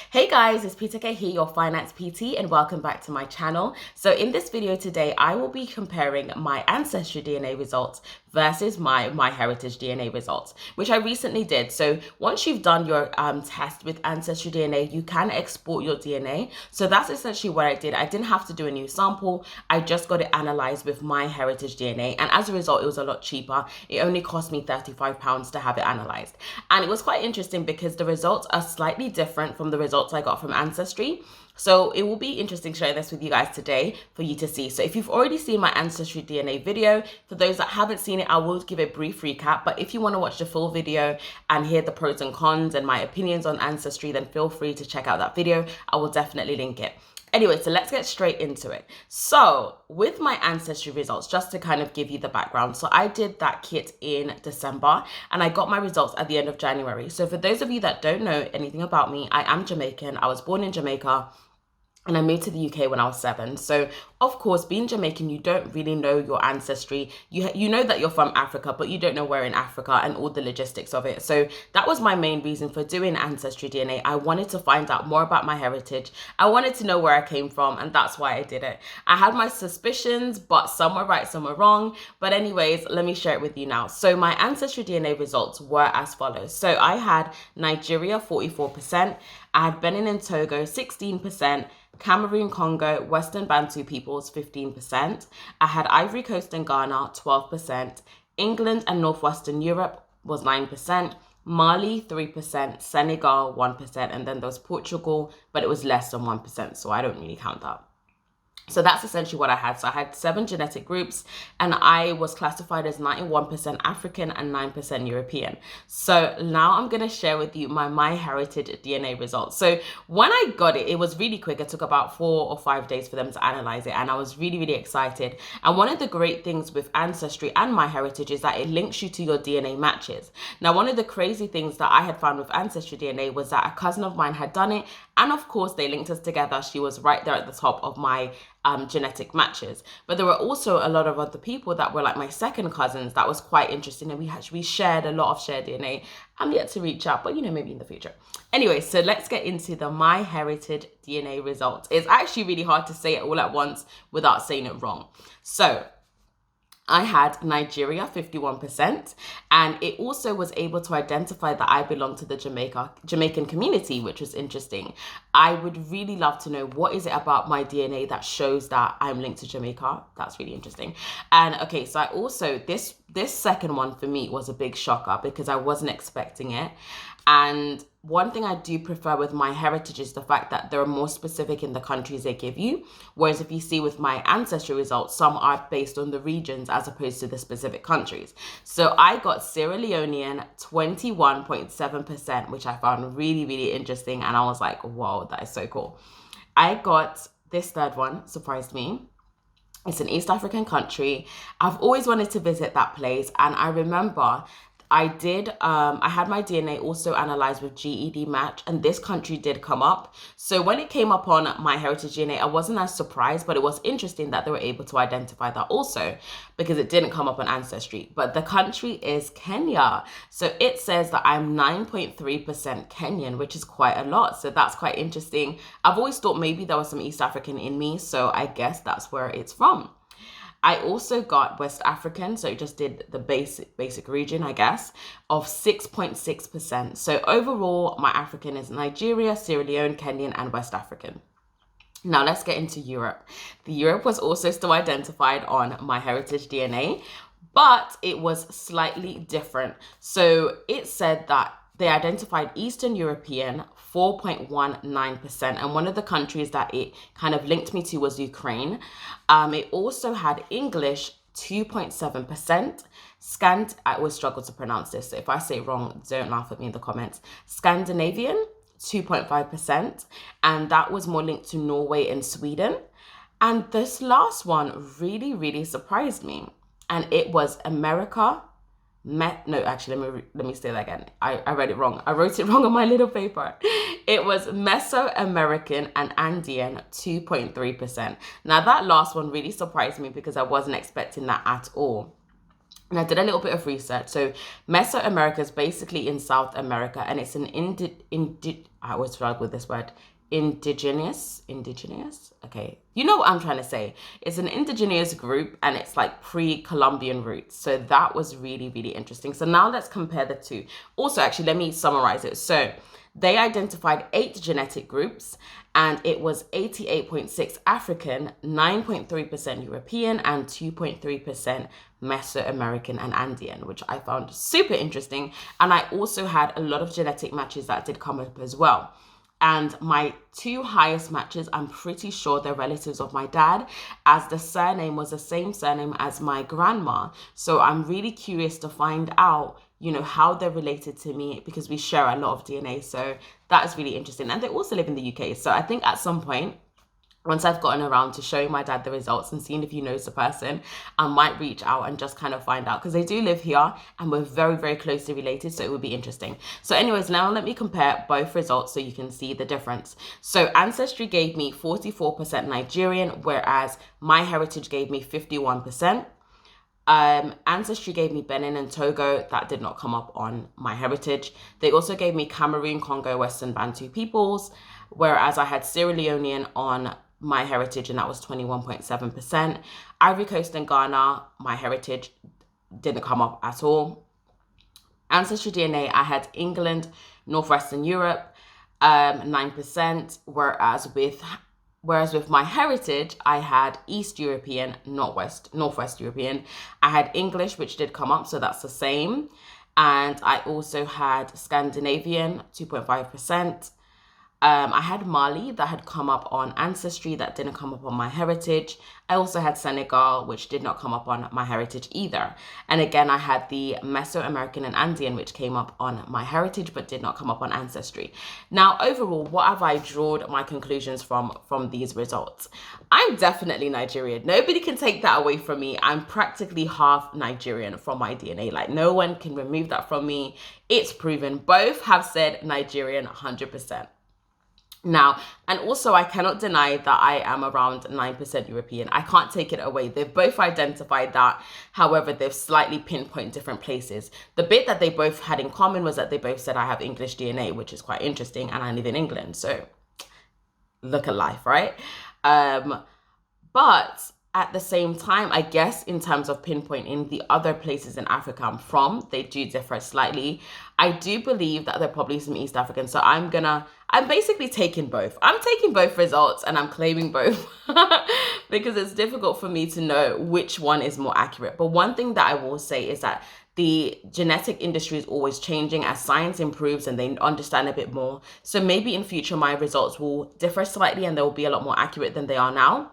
Hey guys, it's PTK here, your finance PT, and welcome back to my channel. So in this video today, I will be comparing my Ancestry DNA results versus my MyHeritage DNA results, which I recently did. So once you've done your test with Ancestry DNA, you can export your DNA. So that's essentially what I did. I didn't have to do a new sample. I just got it analyzed with MyHeritage DNA. And as a result, it was a lot cheaper. It only cost me £35 to have it analyzed. And it was quite interesting because the results are slightly different from the results I got from Ancestry. So it will be interesting sharing this with you guys today for you to see. So if you've already seen my Ancestry DNA video, for those that haven't seen it, I will give a brief recap. But if you want to watch the full video and hear the pros and cons and my opinions on Ancestry, then feel free to check out that video. I will definitely link it. Anyway, so let's get straight into it. So with my Ancestry results, just to kind of give you the background. So I did that kit in December and I got my results at the end of January. So for those of you that don't know anything about me, I am Jamaican. I was born in Jamaica. And I moved to the UK when I was 7. So, of course, being Jamaican, you don't really know your ancestry. You know that you're from Africa, but you don't know where in Africa and all the logistics of it. So that was my main reason for doing Ancestry DNA. I wanted to find out more about my heritage. I wanted to know where I came from, and that's why I did it. I had my suspicions, but some were right, some were wrong. But anyways, let me share it with you now. So my Ancestry DNA results were as follows. So I had Nigeria, 44%. I had Benin and Togo, 16%. Cameroon, Congo, Western Bantu peoples, 15%. I had Ivory Coast and Ghana, 12%. England and Northwestern Europe was 9%. Mali, 3%. Senegal, 1%. And then there was Portugal, but it was less than 1%, so I don't really count that. So that's essentially what I had. So I had 7 genetic groups and I was classified as 91% African and 9% European. So now I'm going to share with you my MyHeritage DNA results. So when I got it, it was really quick. It took about 4 or 5 days for them to analyze it. And I was really, really excited. And one of the great things with Ancestry and MyHeritage is that it links you to your DNA matches. Now, one of the crazy things that I had found with Ancestry DNA was that a cousin of mine had done it. And of course, they linked us together. She was right there at the top of my genetic matches. But there were also a lot of other people that were like my second cousins. That was quite interesting. And we shared a lot of shared DNA. I'm yet to reach out, but maybe in the future. Anyway, so let's get into the MyHeritage DNA results. It's actually really hard to say it all at once without saying it wrong. So I had Nigeria, 51%, and it also was able to identify that I belong to the Jamaican community, which was interesting. I would really love to know what is it about my DNA that shows that I'm linked to Jamaica. That's really interesting. And okay, so I also, this second one for me was a big shocker because I wasn't expecting it. And one thing I do prefer with MyHeritage is the fact that they're more specific in the countries they give you. Whereas if you see with my Ancestry results, some are based on the regions as opposed to the specific countries. So I got Sierra Leonean, 21.7%, which I found really, really interesting. And I was like, whoa, that is so cool. I got this third one, surprised me. It's an East African country. I've always wanted to visit that place. And I remember I had my DNA also analyzed with GED match, and this country did come up. So when it came up on MyHeritage DNA, I wasn't as surprised, but it was interesting that they were able to identify that also because it didn't come up on Ancestry. But the country is Kenya. So it says that I'm 9.3% Kenyan, which is quite a lot. So that's quite interesting. I've always thought maybe there was some East African in me, so I guess that's where it's from. I also got West African, so it just did the basic region, I guess, of 6.6%. So overall, my African is Nigeria, Sierra Leone, Kenyan, and West African. Now let's get into Europe. The Europe was also still identified on MyHeritage DNA, but it was slightly different. So it said that they identified Eastern European, 4.19%. And one of the countries that it kind of linked me to was Ukraine. It also had English, 2.7%. I always struggle to pronounce this. So if I say it wrong, don't laugh at me in the comments. Scandinavian, 2.5%. And that was more linked to Norway and Sweden. And this last one really, really surprised me. And it was America. Let me say that again. I read it wrong. I wrote it wrong on my little paper. It was Mesoamerican and Andean, 2.3%. Now that last one really surprised me because I wasn't expecting that at all. And I did a little bit of research. So Mesoamerica is basically in South America, and it's an I always struggle with this word. Indigenous. Okay. You know what I'm trying to say. It's an indigenous group, and it's like pre-Columbian roots. So that was really, really interesting. So now let's compare the two. Also, actually, let me summarize it. So they identified 8 genetic groups, and it was 88.6 African, 9.3% European, and 2.3% Mesoamerican and Andean, which I found super interesting. And I also had a lot of genetic matches that did come up as well. And my 2 highest matches, I'm pretty sure they're relatives of my dad, as the surname was the same surname as my grandma. So I'm really curious to find out, you know, how they're related to me, because we share a lot of DNA. So that is really interesting. And they also live in the UK. So I think at some point, once I've gotten around to showing my dad the results and seeing if he knows the person, I might reach out and just kind of find out, because they do live here and we're very, very closely related. So it would be interesting. So anyways, now let me compare both results so you can see the difference. So Ancestry gave me 44% Nigerian, whereas MyHeritage gave me 51%. Ancestry gave me Benin and Togo. That did not come up on MyHeritage. They also gave me Cameroon, Congo, Western Bantu peoples, whereas I had Sierra Leonean on MyHeritage, and that was 21.7%. Ivory Coast and Ghana, MyHeritage didn't come up at all. Ancestral DNA, I had England, Northwestern Europe, 9%, whereas with MyHeritage, I had East European, Northwest European. I had English, which did come up, so that's the same. And I also had Scandinavian, 2.5%. I had Mali that had come up on Ancestry, that didn't come up on MyHeritage. I also had Senegal, which did not come up on MyHeritage either. And again, I had the Mesoamerican and Andean, which came up on MyHeritage, but did not come up on Ancestry. Now, overall, what have I drawn my conclusions from these results? I'm definitely Nigerian. Nobody can take that away from me. I'm practically half Nigerian from my DNA. Like, no one can remove that from me. It's proven. Both have said Nigerian 100%. Now, and also I cannot deny that I am around 9% European. I can't take it away. They've both identified that. However, they've slightly pinpointed different places. The bit that they both had in common was that they both said I have English DNA, which is quite interesting, and I live in England. So look at life, right? But at the same time, I guess in terms of pinpointing the other places in Africa I'm from, they do differ slightly. I do believe that there are probably some East Africans. So I'm basically taking both. I'm taking both results and I'm claiming both because it's difficult for me to know which one is more accurate. But one thing that I will say is that the genetic industry is always changing as science improves and they understand a bit more. So maybe in future, my results will differ slightly and they will be a lot more accurate than they are now.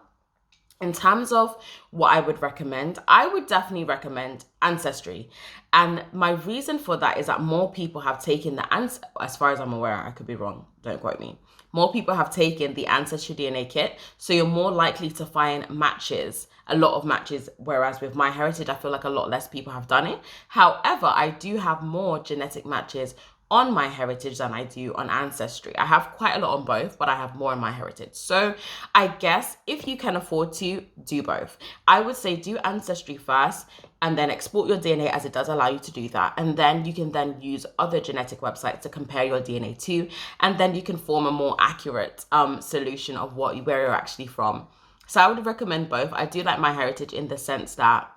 In terms of what I would recommend, I would definitely recommend Ancestry. And my reason for that is that more people have taken as far as I'm aware, I could be wrong, don't quote me. More people have taken the Ancestry DNA kit, so you're more likely to find matches, a lot of matches, whereas with MyHeritage, I feel like a lot less people have done it. However, I do have more genetic matches on MyHeritage than I do on Ancestry. I have quite a lot on both, but I have more on MyHeritage. So I guess if you can afford to, do both. I would say do Ancestry first and then export your DNA, as it does allow you to do that. And then you can then use other genetic websites to compare your DNA to, and then you can form a more accurate solution of where you're actually from. So I would recommend both. I do like MyHeritage in the sense that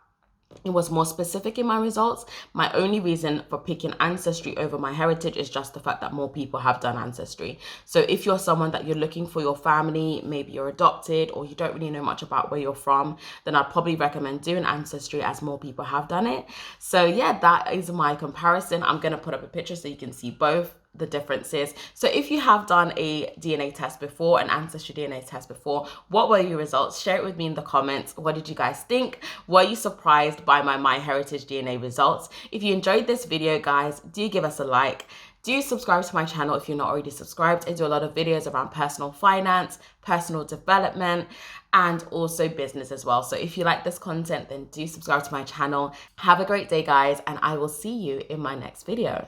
it was more specific in my results. My only reason for picking Ancestry over MyHeritage is just the fact that more people have done Ancestry. So if you're someone that you're looking for your family, maybe you're adopted or you don't really know much about where you're from, then I'd probably recommend doing Ancestry as more people have done it. So yeah, that is my comparison. I'm going to put up a picture so you can see both the differences. So if you have done a DNA test before, an Ancestry DNA test before, what were your results? Share it with me in the comments. What did you guys think? Were you surprised by my MyHeritage DNA results? If you enjoyed this video, guys, do give us a like. Do subscribe to my channel if you're not already subscribed. I do a lot of videos around personal finance, personal development, and also business as well. So if you like this content, then do subscribe to my channel. Have a great day, guys, and I will see you in my next video.